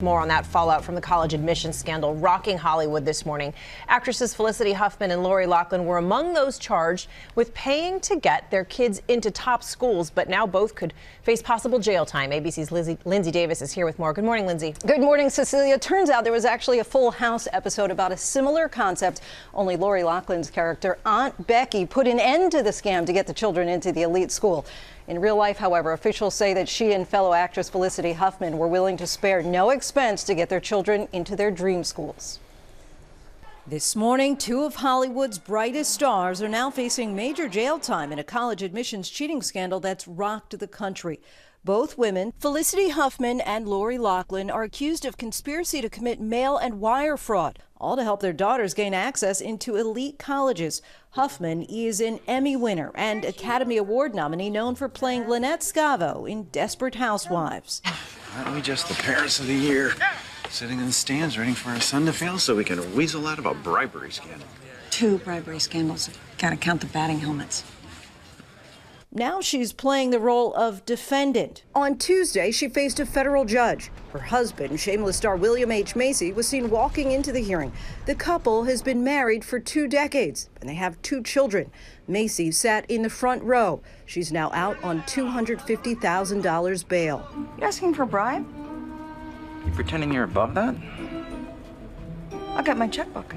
More on that fallout from the college admissions scandal rocking Hollywood this morning. Actresses Felicity Huffman and Loughlin were among those charged with paying to get their kids into top schools, but now both could face possible jail time. ABC's Lindsay Davis is here with more. Good morning, Lindsay. Good morning, Cecilia. Turns out there was actually a Full House episode about a similar concept, only Loughlin's character, Aunt Becky, put an end to the scam to get the children into the elite school. In real life, however, officials say that she and fellow actress Felicity Huffman were willing to spare no expense to get their children into their dream schools. This morning, two of Hollywood's brightest stars are now facing major jail time in a college admissions cheating scandal that's rocked the country. Both women, Felicity Huffman and Loughlin, are accused of conspiracy to commit mail and wire fraud, all to help their daughters gain access into elite colleges. Huffman is an Emmy winner and Academy Award nominee known for playing Lynette Scavo in Desperate Housewives. Aren't we just the parents of the year, sitting in the stands waiting for our son to fail so we can weasel out about bribery scandal? 2 bribery scandals. Gotta count the batting helmets. Now she's playing the role of defendant. On Tuesday, she faced a federal judge. Her husband, Shameless star William H. Macy, was seen walking into the hearing. The couple has been married for 2 decades, and they have 2 children. Macy sat in the front row. She's now out on $250,000 bail. You asking for a bribe? You pretending you're above that? I'll get my checkbook.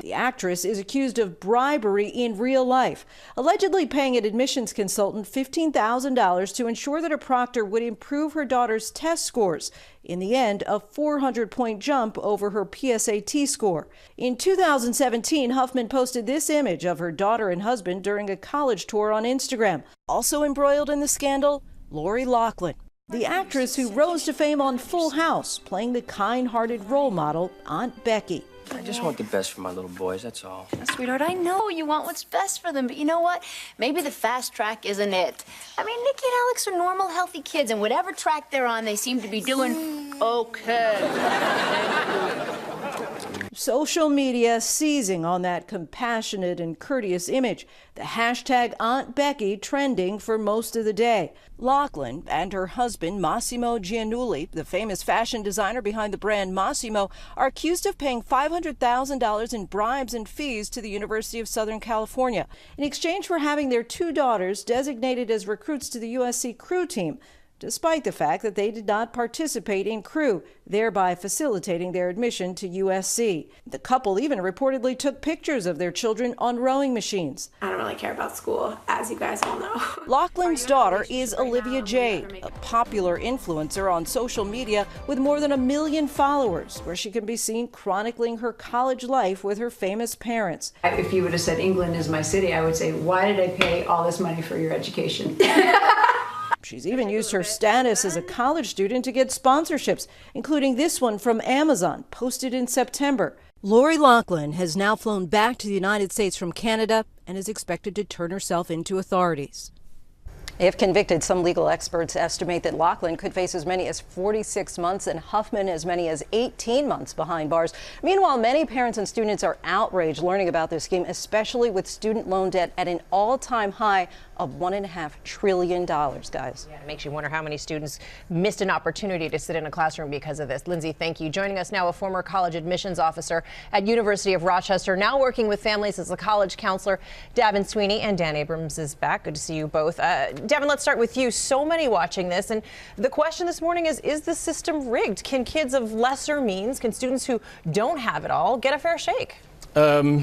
The actress is accused of bribery in real life, allegedly paying an admissions consultant $15,000 to ensure that a proctor would improve her daughter's test scores. In the end, a 400-point jump over her PSAT score. In 2017, Huffman posted this image of her daughter and husband during a college tour on Instagram. Also embroiled in the scandal, Loughlin, the actress who rose to fame on Full House, playing the kind-hearted role model, Aunt Becky. I just want the best for my little boys, that's all. Sweetheart, I know you want what's best for them, but you know what? Maybe the fast track isn't it. I mean, Nikki and Alex are normal, healthy kids, and whatever track they're on, they seem to be doing okay. Social media seizing on that compassionate and courteous image. The hashtag Aunt Becky trending for most of the day. Loughlin and her husband, Massimo Giannulli, the famous fashion designer behind the brand Massimo, are accused of paying $500,000 in bribes and fees to the University of Southern California in exchange for having their 2 daughters designated as recruits to the USC crew team, despite the fact that they did not participate in crew, thereby facilitating their admission to USC. The couple even reportedly took pictures of their children on rowing machines. I don't really care about school, as you guys all know. Loughlin's daughter is Olivia Jade, a popular influencer on social media with more than 1 million followers, where she can be seen chronicling her college life with her famous parents. If you would have said England is my city, I would say, why did I pay all this money for your education? She's even used her status as a college student to get sponsorships, including this one from Amazon, posted in September. Loughlin has now flown back to the United States from Canada and is expected to turn herself into authorities. If convicted, some legal experts estimate that Loughlin could face as many as 46 months and Huffman as many as 18 months behind bars. Meanwhile, many parents and students are outraged learning about this scheme, especially with student loan debt at an all-time high of $1.5 trillion, guys. Yeah, it makes you wonder how many students missed an opportunity to sit in a classroom because of this. Lindsay, thank you. Joining us now, a former college admissions officer at University of Rochester, now working with families as a college counselor, Davin Sweeney, and Dan Abrams is back. Good to see you both. Davin, let's start with you. So many watching this, and the question this morning is the system rigged? Can kids of lesser means, can students who don't have it all get a fair shake? No,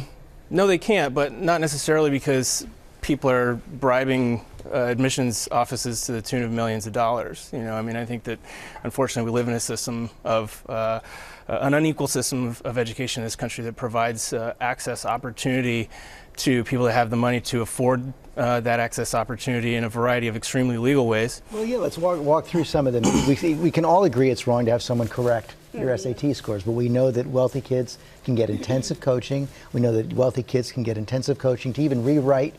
they can't, but not necessarily because people are bribing admissions offices to the tune of millions of dollars. You know, I mean, I think that unfortunately we live in a system of an unequal system of education in this country that provides access opportunity to people that have the money to afford that access opportunity in a variety of extremely legal ways. Well, yeah, let's walk through some of them. We can all agree it's wrong to have someone correct your SAT scores, but we know that wealthy kids can get intensive coaching. We know that wealthy kids can get intensive coaching to even rewrite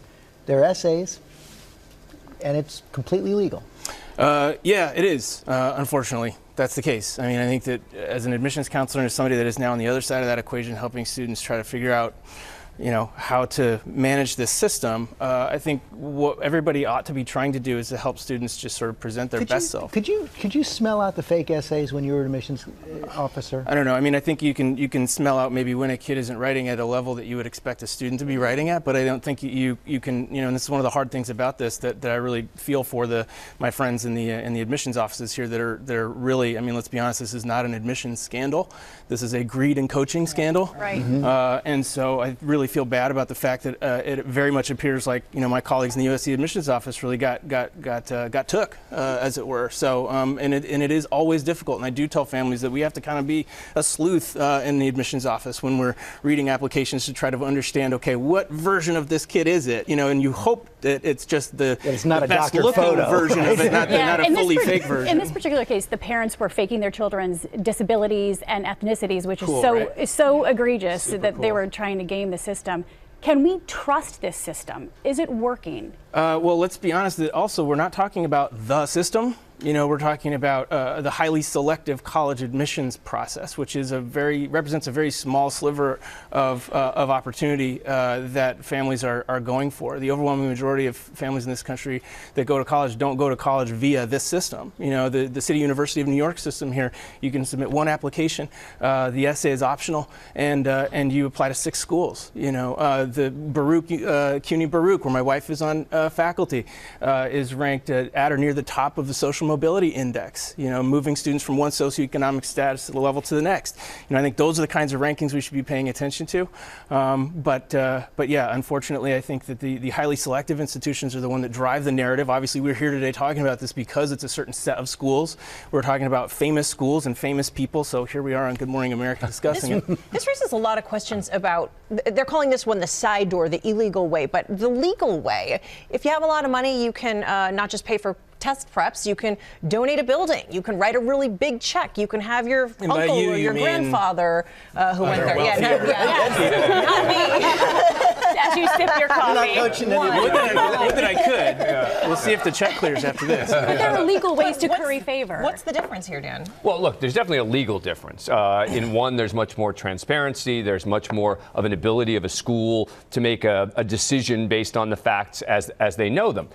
their essays, and it's completely legal. Yeah, it is, unfortunately. That's the case. I mean, I think that as an admissions counselor and as somebody that is now on the other side of that equation, helping students try to figure out how to manage this system. I think what everybody ought to be trying to do is to help students just sort of present their best self. Could you smell out the fake essays when you were an admissions officer? I don't know. I mean, I think you can smell out maybe when a kid isn't writing at a level that you would expect a student to be writing at, but I don't think you can, and this is one of the hard things about this that I really feel for my friends in the admissions offices here that are really, I mean, let's be honest, this is not an admissions scandal. This is a greed and coaching scandal. Right. And so I really feel bad about the fact that it very much appears like my colleagues in the USC admissions office really got took, as it were. So and it is always difficult, and I do tell families that we have to kind of be a sleuth in the admissions office when we're reading applications to try to understand, okay, what version of this kid is it? And you hope that it's just the best looking version of it, not a fully fake version. In this particular case, the parents were faking their children's disabilities and ethnicities, which is so egregious that they were trying to game the system. Can we trust this system? Is it working? Well, let's be honest that also we're not talking about the system. We're talking about the highly selective college admissions process, which is represents a very small sliver of opportunity that families are going for. The overwhelming majority of families in this country that go to college don't go to college via this system. The City University of New York system here, you can submit one application, the essay is optional, and you apply to 6 schools. The CUNY Baruch, where my wife is on faculty, is ranked at or near the top of the social mobility index, moving students from one socioeconomic status level to the next. I think those are the kinds of rankings we should be paying attention to. But yeah, unfortunately, I think that the highly selective institutions are the one that drive the narrative. Obviously, we're here today talking about this because it's a certain set of schools. We're talking about famous schools and famous people. So here we are on Good Morning America discussing it. This raises a lot of questions about, they're calling this one the side door, the illegal way, but the legal way. If you have a lot of money, you can not just pay for test preps, you can donate a building, you can write a really big check, you can have your uncle or your grandfather who went there. Not me. As you sip your coffee. Look that I could. Yeah. We'll see if the check clears after this. But there are legal ways to curry favor. What's the difference here, Dan? Well, look, there's definitely a legal difference. In one, there's much more transparency. There's much more of an ability of a school to make a decision based on the facts as they know them.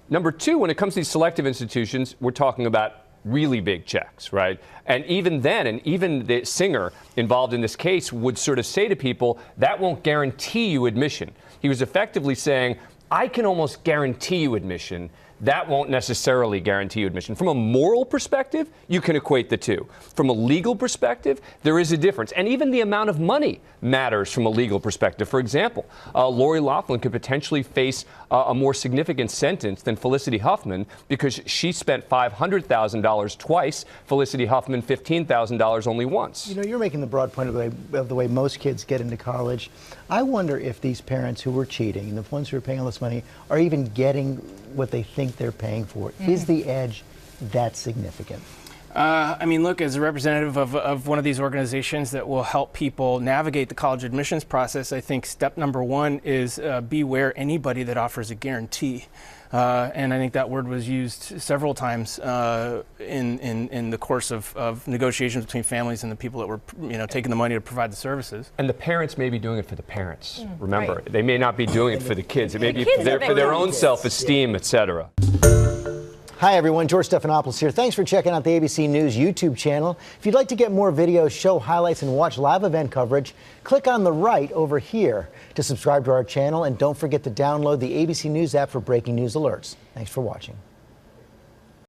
Number two, when it comes to these selective institutions, we're talking about really big checks, right? And even then, and even the singer involved in this case would sort of say to people, that won't guarantee you admission. He was effectively saying, I can almost guarantee you admission. That won't necessarily guarantee you admission. From a moral perspective, you can equate the two. From a legal perspective, there is a difference. And even the amount of money matters from a legal perspective. For example, Lori Loughlin could potentially face a more significant sentence than Felicity Huffman because she spent $500,000 twice, Felicity Huffman $15,000 only once. You're making the broad point of the way most kids get into college. I wonder if these parents who were cheating and the ones who are paying all this money are even getting what they think they're paying for. Is the edge that significant? I mean, look, as a representative of one of these organizations that will help people navigate the college admissions process, I think step number one is beware anybody that offers a guarantee. And I think that word was used several times in the course of negotiations between families and the people that were taking the money to provide the services. And the parents may be doing it for the parents. Remember, they may not be doing it for the kids. It may be for their own self-esteem, etc. Hi everyone, George Stephanopoulos here. Thanks for checking out the ABC News YouTube channel. If you'd like to get more videos, show highlights, and watch live event coverage, click on the right over here to subscribe to our channel, and don't forget to download the ABC News app for breaking news alerts. Thanks for watching.